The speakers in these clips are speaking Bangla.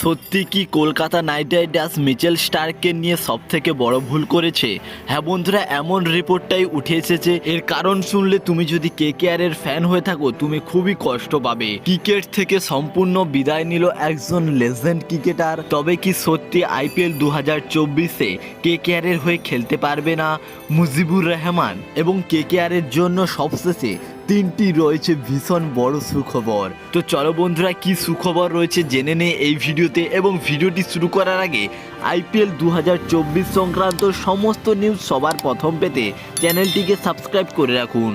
সত্যি কি কলকাতা নাইট রাইডার্স মিচেল স্টার্ককে নিয়ে সবথেকে বড় ভুল করেছে? হ্যাঁ বন্ধুরা, এমন রিপোর্টটাই উঠে এসেছে। এর কারণ শুনলে তুমি যদি কেকেআর এর ফ্যান হয়ে থাকো তুমি খুবই কষ্ট পাবে। ক্রিকেট থেকে সম্পূর্ণ বিদায় নিল একজন লেজেন্ড ক্রিকেটার। তবে কি সত্যি আইপিএল 2024-এ কেকেআর এর হয়ে খেলতে পারবে না মুজিবুর রহমান? এবং কেকেআর এর জন্য সবশেষে তিনটি রয়েছে ভীষণ বড় সুখবর। তো চলো বন্ধুরা, কি সুখবর রয়েছে জেনে নে এই ভিডিওতে। এবং ভিডিওটি শুরু করার আগে আইপিএল 2024 সংক্রান্ত সমস্ত নিউজ সবার প্রথম পেতে চ্যানেলটিকে সাবস্ক্রাইব করে রাখুন।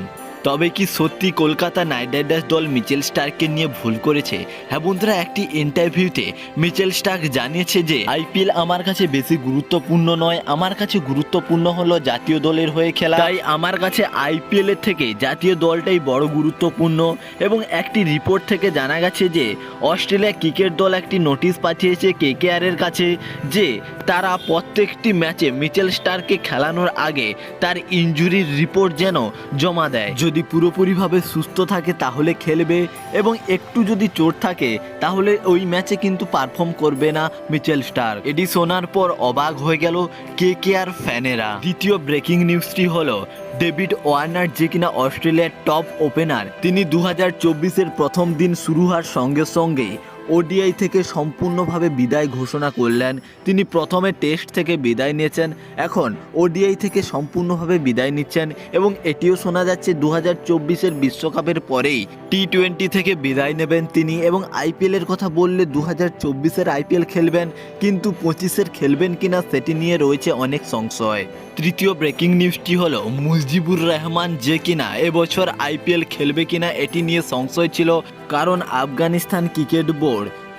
তবে কি সত্যি কলকাতা নাইট রাইডার্স দল মিচেল স্টার্ককে নিয়ে ভুল করেছে? হ্যাঁ বন্ধুরা, একটি ইন্টারভিউতে মিচেল স্টার্ক জানিয়েছে যে আইপিএল আমার কাছে বেশি গুরুত্বপূর্ণ নয়, আমার কাছে গুরুত্বপূর্ণ হলো জাতীয় দলের হয়ে খেলা। তাই আমার কাছে আইপিএল এর থেকে জাতীয় দলটাই বড় গুরুত্বপূর্ণ। এবং একটি রিপোর্ট থেকে জানা গেছে যে অস্ট্রেলিয়া ক্রিকেট দল একটি নোটিশ পাঠিয়েছে কেকেআর এর কাছে যে তারা প্রত্যেকটি ম্যাচে মিচেল স্টার্ককে খেলানোর আগে তার ইনজুরির রিপোর্ট যেন জমা দেয়। যদি পুরোপুরিভাবে সুস্থ থাকে তাহলে খেলবে, এবং একটু যদি চোট থাকে তাহলে ওই ম্যাচে কিন্তু পারফর্ম করবে না মিচেল স্টার্ক। এটি শোনার পর অবাক হয়ে গেল কেকেআর ফ্যানেরা। দ্বিতীয় ব্রেকিং নিউজটি হলো ডেভিড ওয়ার্নার, যে কিনা অস্ট্রেলিয়ার টপ ওপেনার, তিনি 2024-এর প্রথম দিন শুরু হওয়ার সঙ্গে সঙ্গে ওডিআই থেকে সম্পূর্ণভাবে বিদায় ঘোষণা করলেন। তিনি প্রথমে টেস্ট থেকে বিদায় নিয়েছেন, এখন ওডিআই থেকে সম্পূর্ণভাবে বিদায় নিচ্ছেন। এবং এটিও শোনা যাচ্ছে 2024-এর বিশ্বকাপের পরেই টি-20 থেকে বিদায় নেবেন তিনি। এবং আইপিএলের কথা বললে 2024-এর আইপিএল খেলবেন, কিন্তু 25-এর খেলবেন কিনা সেটি নিয়ে রয়েছে অনেক সংশয়। তৃতীয় ব্রেকিং নিউজটি হলো মুজিবুর রহমান, যে কিনা এবছর আইপিএল খেলবে কিনা এটি নিয়ে সংশয় ছিল, কারণ আফগানিস্তান ক্রিকেট বোর্ড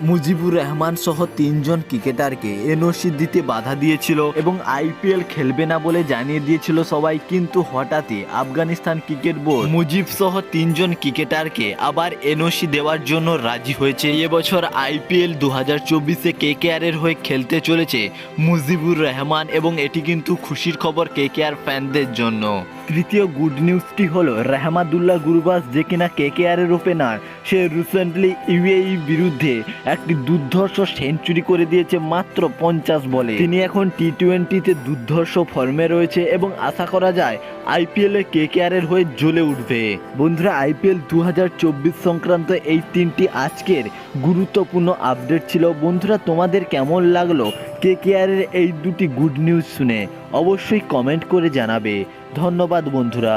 মুজিবুর রহমান সহ 3 জন ক্রিকেটারকে এনওসি দিতে বাধা দিয়েছিল এবং আইপিএল খেলবে না বলে জানিয়ে দিয়েছিল সবাই। কিন্তু হঠাৎই আফগানিস্তান ক্রিকেট বোর্ড মুজিব সহ 3 জন ক্রিকেটারকে আবার এনওসি দেওয়ার জন্য রাজি হয়েছে। এবছর আইপিএল 2024-এ কেকেআর এর হয়ে খেলতে চলেছে মুজিবুর রহমান, এবং এটি কিন্তু খুশির খবর কেকেআর ফ্যানদের জন্য। তৃতীয় গুড নিউজটি হলো রাহমাদুল্লাহ গুরবাজ, যে কিনা কেকেআর এর ওপেনার, সে রিসেন্টলি ইউএই বিরুদ্ধে একটি দুর্ধর্ষ সেঞ্চুরি করে দিয়েছে মাত্র 50 বলে। তিনি এখন টি-20-তে দুর্ধর্ষ ফর্মে রয়েছে এবং আশা করা যায় আইপিএল এ কেকেআর এর হয়ে জ্বলে উঠবে। বন্ধুরা, আইপিএল 2024 সংক্রান্ত এই 3টি আজকের গুরুত্বপূর্ণ আপডেট ছিল। বন্ধুরা, তোমাদের কেমন লাগলো কেকেআর এর এই 2টি গুড নিউজ শুনে? অবশ্যই কমেন্ট করে জানাবে। ধন্যবাদ বন্ধুরা।